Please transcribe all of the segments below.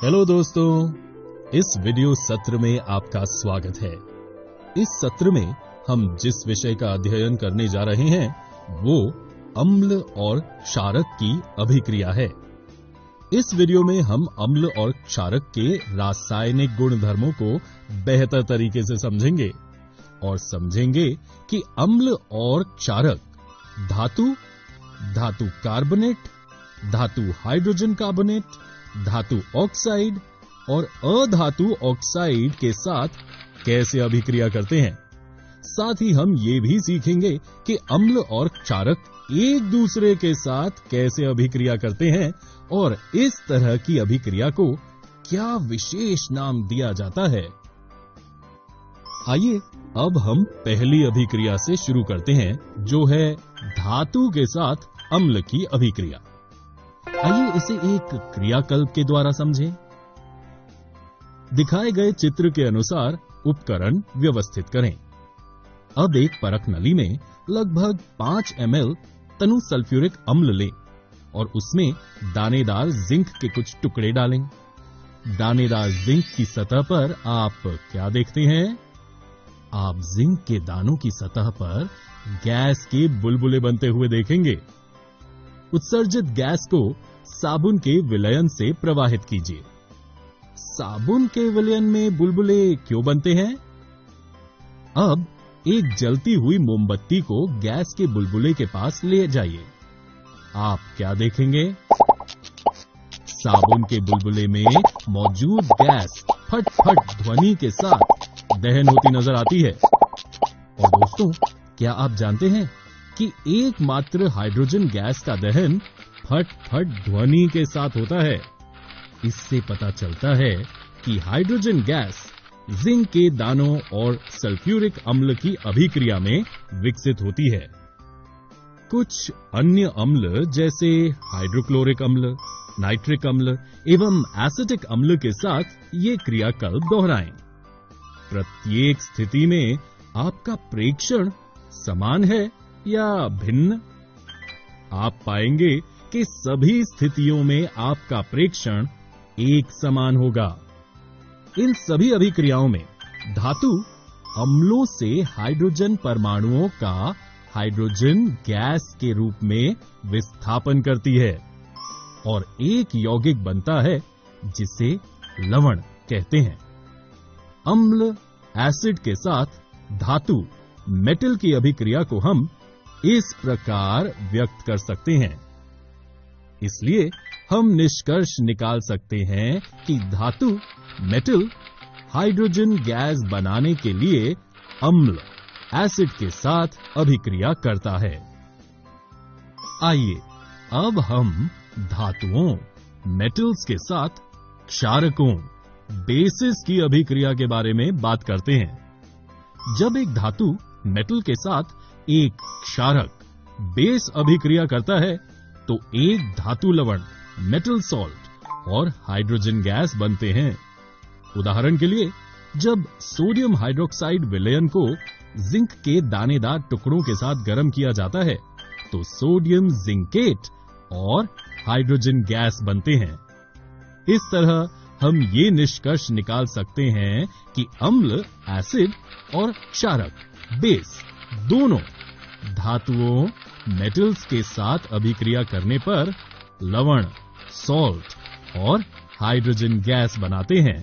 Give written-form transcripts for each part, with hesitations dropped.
Hello दोस्तों, इस video सत्र में आपका स्वागत है। इस सत्र में हम जिस विषय का अध्ययन करने जा रहे हैं वो अम्ल और क्षारक की अभिक्रिया है। इस वीडियो में हम अम्ल और क्षारक के रासायनिक गुणधर्मों को बेहतर तरीके से समझेंगे और समझेंगे कि अम्ल और क्षारक धातु कार्बोनेट, धातु हाइड्रोजन कार्बोनेट, धातु ऑक्साइड और अधातु ऑक्साइड के साथ कैसे अभिक्रिया करते हैं। साथ ही हम ये भी सीखेंगे कि अम्ल और क्षारक एक दूसरे के साथ कैसे अभिक्रिया करते हैं और इस तरह की अभिक्रिया को क्या विशेष नाम दिया जाता है। आइए अब हम पहली अभिक्रिया से शुरू करते हैं, जो है धातु के साथ अम्ल की अभिक्रिया। आइए इसे एक क्रियाकल्प के द्वारा समझें। दिखाए गए चित्र के अनुसार उपकरण व्यवस्थित करें। अब एक परख नली में लगभग 5 ml तनु सल्फ्यूरिक अम्ल लें और उसमें दानेदार जिंक के कुछ टुकड़े डालें। दानेदार जिंक की सतह पर आप क्या देखते हैं? आप जिंक के दानों की सतह पर गैस के बुलबुले बनते हुए देखेंगे। उत्सर्जित गैस को साबुन के विलयन से प्रवाहित कीजिए। साबुन के विलयन में बुलबुले क्यों बनते हैं? अब एक जलती हुई मोमबत्ती को गैस के बुलबुले के पास ले जाइए। आप क्या देखेंगे? साबुन के बुलबुले में मौजूद गैस फट फट ध्वनि के साथ दहन होती नजर आती है। और दोस्तों, क्या आप जानते हैं कि एकमात्र हाइड्रोजन गैस का दहन फट फट ध्वनि के साथ होता है। इससे पता चलता है कि हाइड्रोजन गैस जिंक के दानों और सल्फ्यूरिक अम्ल की अभिक्रिया में विकसित होती है। कुछ अन्य अम्ल जैसे हाइड्रोक्लोरिक अम्ल, नाइट्रिक अम्ल एवं एसिटिक अम्ल के साथ ये क्रियाकल्प दोहराएं। प्रत्येक स्थिति में आपका प्रेक्षण समान है या भिन्न? आप पाएंगे कि सभी स्थितियों में आपका प्रेक्षण एक समान होगा। इन सभी अभिक्रियाओं में धातु अम्लों से हाइड्रोजन परमाणुओं का हाइड्रोजन गैस के रूप में विस्थापन करती है और एक यौगिक बनता है जिसे लवण कहते हैं। अम्ल एसिड के साथ धातु मेटल की अभिक्रिया को हम इस प्रकार व्यक्त कर सकते हैं। इसलिए हम निष्कर्ष निकाल सकते हैं कि धातु मेटल हाइड्रोजन गैस बनाने के लिए अम्ल एसिड के साथ अभिक्रिया करता है। आइए अब हम धातुओं मेटल्स के साथ क्षारकों बेसिस की अभिक्रिया के बारे में बात करते हैं। जब एक धातु मेटल के साथ एक क्षारक बेस अभिक्रिया करता है तो एक धातु लवण मेटल सॉल्ट और हाइड्रोजन गैस बनते हैं। उदाहरण के लिए, जब सोडियम हाइड्रोक्साइड विलयन को जिंक के दानेदार टुकड़ों के साथ गर्म किया जाता है तो सोडियम जिंकेट और हाइड्रोजन गैस बनते हैं। इस तरह हम ये निष्कर्ष निकाल सकते हैं कि अम्ल एसिड और क्षारक बेस दोनों धातुओं मेटल्स के साथ अभिक्रिया करने पर लवण सॉल्ट और हाइड्रोजन गैस बनाते हैं।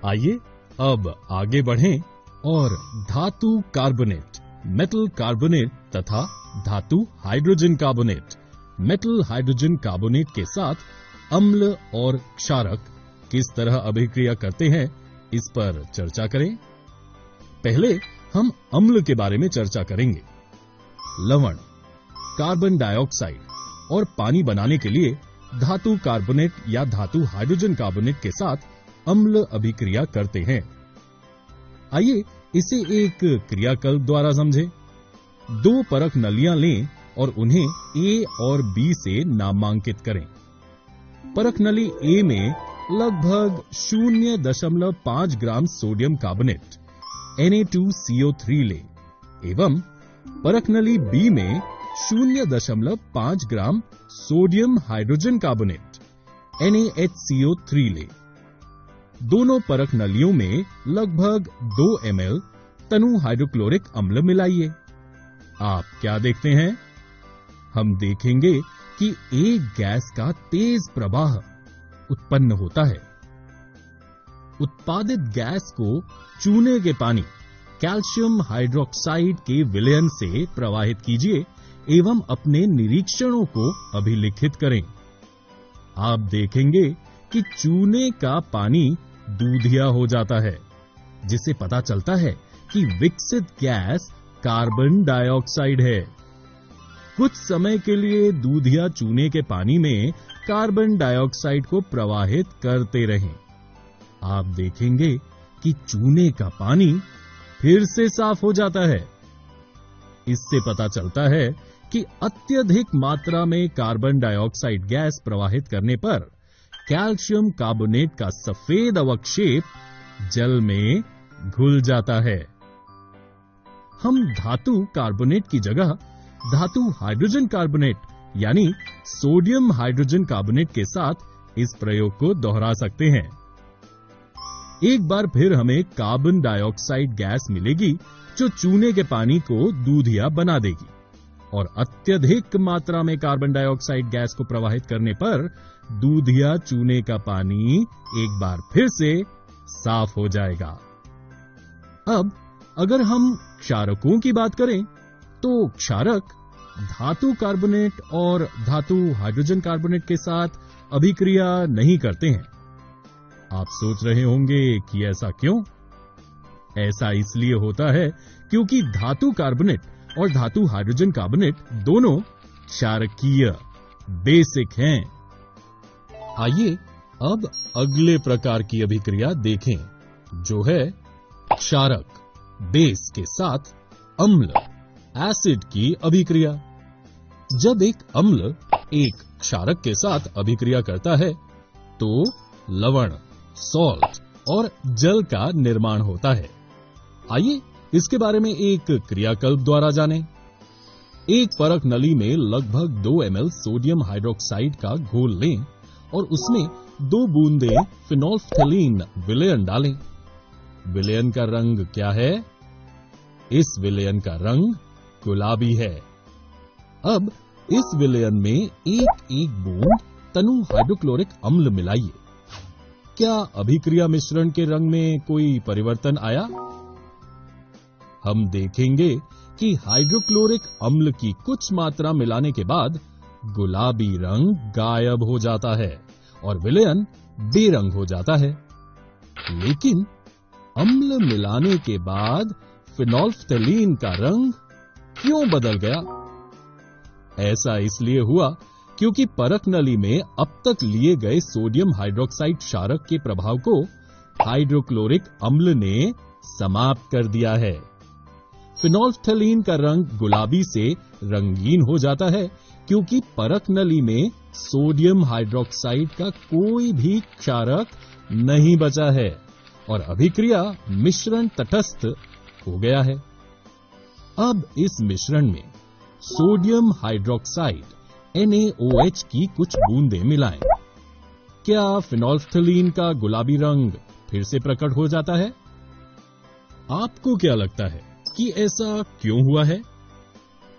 आइए अब आगे बढ़ें और धातु कार्बोनेट, मेटल कार्बोनेट तथा धातु hydrogen carbonate, metal hydrogen carbonate के साथ अम्ल और क्षारक किस तरह अभिक्रिया करते हैं, इस पर चर्चा करें। पहले हम अम्ल के बारे में चर्चा करेंगे। लवण कार्बन डाइऑक्साइड और पानी बनाने के लिए धातु कार्बोनेट या धातु हाइड्रोजन कार्बोनेट के साथ अम्ल अभिक्रिया करते हैं। आइए इसे एक क्रियाकल्प द्वारा समझें। 2 परख नलियां लें और उन्हें A और B से नामांकित करें। परख नली A में लगभग 0.5 ग्राम सोडियम कार्बोनेट Na2CO3 लें एवं परख नली B में 0.5 gram sodium hydrogen carbonate NaHCO3 लें। दोनों परख नलियों में लगभग 2 ml तनु हाइड्रोक्लोरिक अम्ल मिलाइए। आप क्या देखते हैं? हम देखेंगे कि एक गैस का तेज प्रवाह उत्पन्न होता है। उत्पादित गैस को चूने के पानी कैल्शियम हाइड्रोक्साइड के विलयन से प्रवाहित कीजिए एवं अपने निरीक्षणों को अभिलिखित करें। आप देखेंगे कि चूने का पानी दूधिया हो जाता है, जिससे पता चलता है कि विकसित गैस कार्बन डाइऑक्साइड है। कुछ समय के लिए दूधिया चूने के पानी में कार्बन डाइऑक्साइड को प्रवाहित करते रहें। आप देखेंगे कि चूने का पानी फिर से साफ हो जाता है। इससे पता चलता है कि अत्यधिक मात्रा में कार्बन डाइऑक्साइड गैस प्रवाहित करने पर कैल्शियम कार्बोनेट का सफेद अवक्षेप जल में घुल जाता है। हम धातु कार्बोनेट की जगह धातु हाइड्रोजन कार्बोनेट यानी सोडियम हाइड्रोजन कार्बोनेट के साथ इस प्रयोग को दोहरा सकते हैं। एक बार फिर हमें कार्बन डाइऑक्साइड गैस मिलेगी जो चूने के पानी को दूधिया बना देगी और अत्यधिक मात्रा में कार्बन डाइऑक्साइड गैस को प्रवाहित करने पर दूधिया चूने का पानी एक बार फिर से साफ हो जाएगा। अब अगर हम क्षारकों की बात करें तो क्षारक धातु कार्बोनेट और धातु हाइड्रोजन कार्बोनेट के साथ अभिक्रिया नहीं करते हैं। आप सोच रहे होंगे कि ऐसा क्यों? ऐसा इसलिए होता है क्योंकि धातु कार्बोनेट और धातु हाइड्रोजन कार्बोनेट दोनों क्षारकीय बेसिक हैं। आइए अब अगले प्रकार की अभिक्रिया देखें, जो है क्षारक बेस के साथ अम्ल एसिड की अभिक्रिया। जब एक अम्ल एक क्षारक के साथ अभिक्रिया करता है तो लवण सॉल्ट और जल का निर्माण होता है। आइए इसके बारे में एक क्रियाकल्प द्वारा जानें। एक परख नली में लगभग 2 ml सोडियम हाइड्रोक्साइड का घोल लें और उसमें 2 बूंदें फिनोल्फ्थेलीन विलयन डालें। विलयन का रंग क्या है? इस विलयन का रंग गुलाबी है। अब इस विलयन में एक एक बूंद तनु हाइड्रोक्लोरिक अम्ल मिलाइए। क्या अभिक्रिया मिश्रण के रंग में कोई परिवर्तन आया? हम देखेंगे कि हाइड्रोक्लोरिक अम्ल की कुछ मात्रा मिलाने के बाद गुलाबी रंग गायब हो जाता है और विलयन बेरंग हो जाता है। लेकिन अम्ल मिलाने के बाद फिनोल्फ्थेलीन का रंग क्यों बदल गया? ऐसा इसलिए हुआ क्योंकि परख नली में अब तक लिए गए सोडियम हाइड्रोक्साइड क्षारक के प्रभाव को हाइड्रोक्लोरिक अम्ल ने समाप्त कर दिया है। फिनोल्फ्थेलीन का रंग गुलाबी से रंगीन हो जाता है क्योंकि परख नली में सोडियम हाइड्रोक्साइड का कोई भी क्षारक नहीं बचा है और अभिक्रिया मिश्रण तटस्थ हो गया है। अब इस मिश्रण में सोडियम हाइड्रोक्साइड NaOH की कुछ बूंदें मिलाएं। क्या फिनोल्फ्थेलीन का गुलाबी रंग फिर से प्रकट हो जाता है? आपको क्या लगता है कि ऐसा क्यों हुआ है?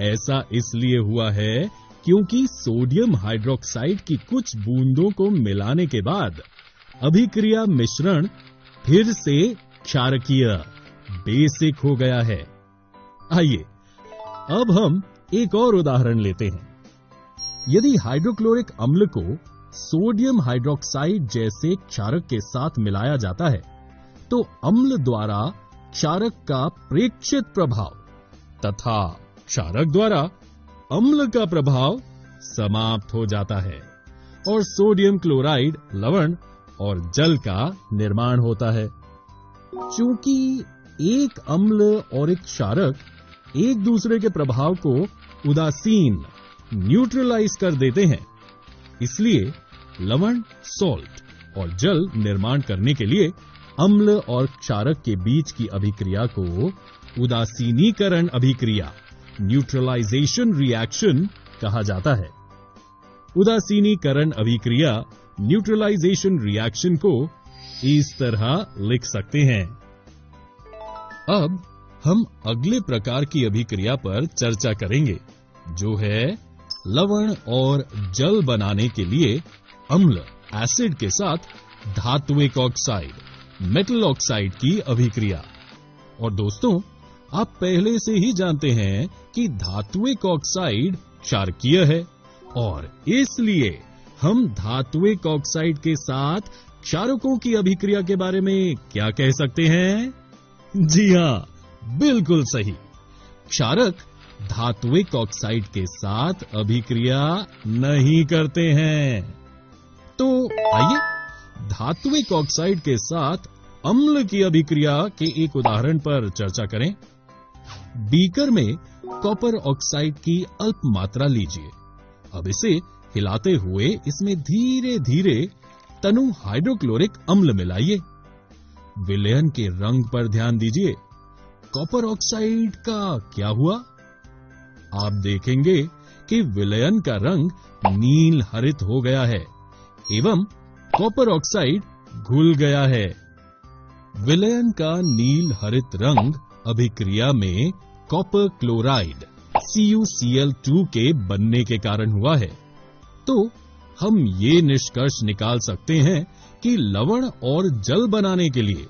ऐसा इसलिए हुआ है क्योंकि सोडियम हाइड्रोक्साइड की कुछ बूंदों को मिलाने के बाद अभिक्रिया मिश्रण फिर से क्षारकीय बेसिक हो गया है। आइए अब हम एक और उदाहरण लेते हैं। यदि हाइड्रोक्लोरिक अम्ल को सोडियम हाइड्रोक्साइड जैसे क्षारक के साथ मिलाया जाता है तो अम्ल द्वारा क्षारक का प्रेक्षित प्रभाव तथा क्षारक द्वारा अम्ल का प्रभाव समाप्त हो जाता है और सोडियम क्लोराइड लवण और जल का निर्माण होता है। चूंकि एक अम्ल और एक क्षारक एक दूसरे के प्रभाव को उदासीन न्यूट्रलाइज कर देते हैं, इसलिए लवण सॉल्ट और जल निर्माण करने के लिए अम्ल और क्षारक के बीच की अभिक्रिया को उदासीनीकरण अभिक्रिया न्यूट्रलाइजेशन रिएक्शन कहा जाता है। उदासीनीकरण अभिक्रिया न्यूट्रलाइजेशन रिएक्शन को इस तरह लिख सकते हैं। अब हम अगले प्रकार की अभिक्रिया पर चर्चा करेंगे, जो है लवण और जल बनाने के लिए अम्ल एसिड के साथ धात्विक ऑक्साइड मेटल ऑक्साइड की अभिक्रिया। और दोस्तों, आप पहले से ही जानते हैं कि धात्विक ऑक्साइड क्षारकीय है और इसलिए हम धात्विक ऑक्साइड के साथ क्षारकों की अभिक्रिया के बारे में क्या कह सकते हैं? जी हां, बिल्कुल सही। क्षारक धात्विक ऑक्साइड के साथ अभिक्रिया नहीं करते हैं। तो आइए धात्विक ऑक्साइड के साथ अम्ल की अभिक्रिया के एक उदाहरण पर चर्चा करें। बीकर में कॉपर ऑक्साइड की अल्प मात्रा लीजिए। अब इसे हिलाते हुए इसमें धीरे धीरे तनु हाइड्रोक्लोरिक अम्ल मिलाइए। विलयन के रंग पर ध्यान दीजिए। कॉपर ऑक्साइड का क्या हुआ? आप देखेंगे कि विलयन का रंग नील हरित हो गया है एवं कॉपर ऑक्साइड घुल गया है। विलयन का नील हरित रंग अभिक्रिया में कॉपर क्लोराइड CuCl2 के बनने के कारण हुआ है। तो हम ये निष्कर्ष निकाल सकते हैं कि लवण और जल बनाने के लिए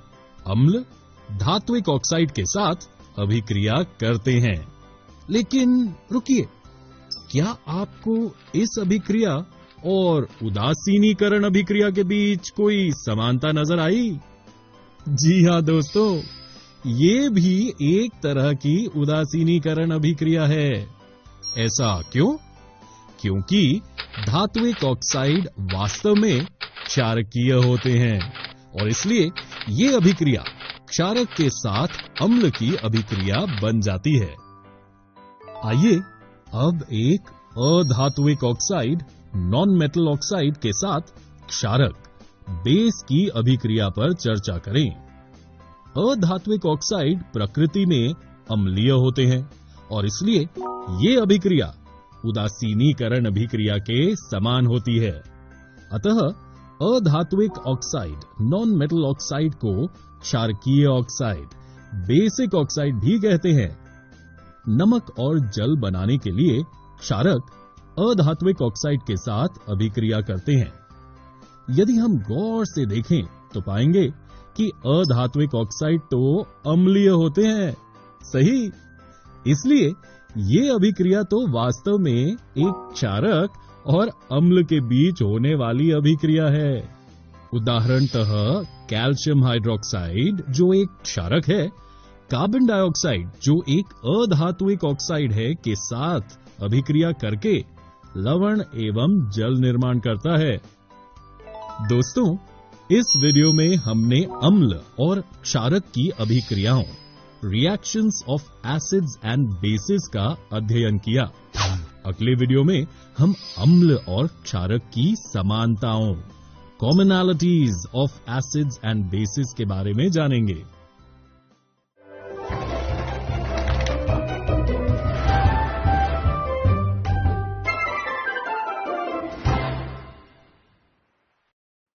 अम्ल धात्विक ऑक्साइड के साथ अभिक्रिया करते हैं। लेकिन रुकिए, क्या आपको इस अभिक्रिया और उदासीनीकरण अभिक्रिया के बीच कोई समानता नजर आई? जी हां दोस्तों, ये भी एक तरह की उदासीनीकरण अभिक्रिया है। ऐसा क्यों? क्योंकि धात्विक ऑक्साइड वास्तव में क्षारकीय होते हैं और इसलिए ये अभिक्रिया क्षारक के साथ अम्ल की अभिक्रिया बन जाती है। आइए अब एक अधात्विक ऑक्साइड नॉन मेटल ऑक्साइड के साथ क्षारक बेस की अभिक्रिया पर चर्चा करें। अधात्विक ऑक्साइड प्रकृति में अम्लीय होते हैं और इसलिए ये अभिक्रिया उदासीनीकरण अभिक्रिया के समान होती है। अतः अधात्विक ऑक्साइड नॉन मेटल ऑक्साइड को क्षारकीय ऑक्साइड बेसिक ऑक्साइड भी कहते हैं। नमक और जल बनाने के लिए क्षारक अधात्विक ऑक्साइड के साथ अभिक्रिया करते हैं। यदि हम गौर से देखें तो पाएंगे कि अधात्विक ऑक्साइड तो अम्लीय होते हैं, सही। इसलिए ये अभिक्रिया तो वास्तव में एक क्षारक और अम्ल के बीच होने वाली अभिक्रिया है। उदाहरणतः कैल्शियम हाइड्रोक्साइड जो एक क्षारक है, कार्बन डाइऑक्साइड जो एक अधात्विक ऑक्साइड है के साथ अभिक्रिया करके लवण एवं जल निर्माण करता है। दोस्तों, इस वीडियो में हमने अम्ल और क्षारक की अभिक्रियाओं reactions of acids and basis का अध्ययन किया। अगले वीडियो में हम अम्ल और क्षारक की समानताओं commonalities of acids and bases के बारे में जानेंगे।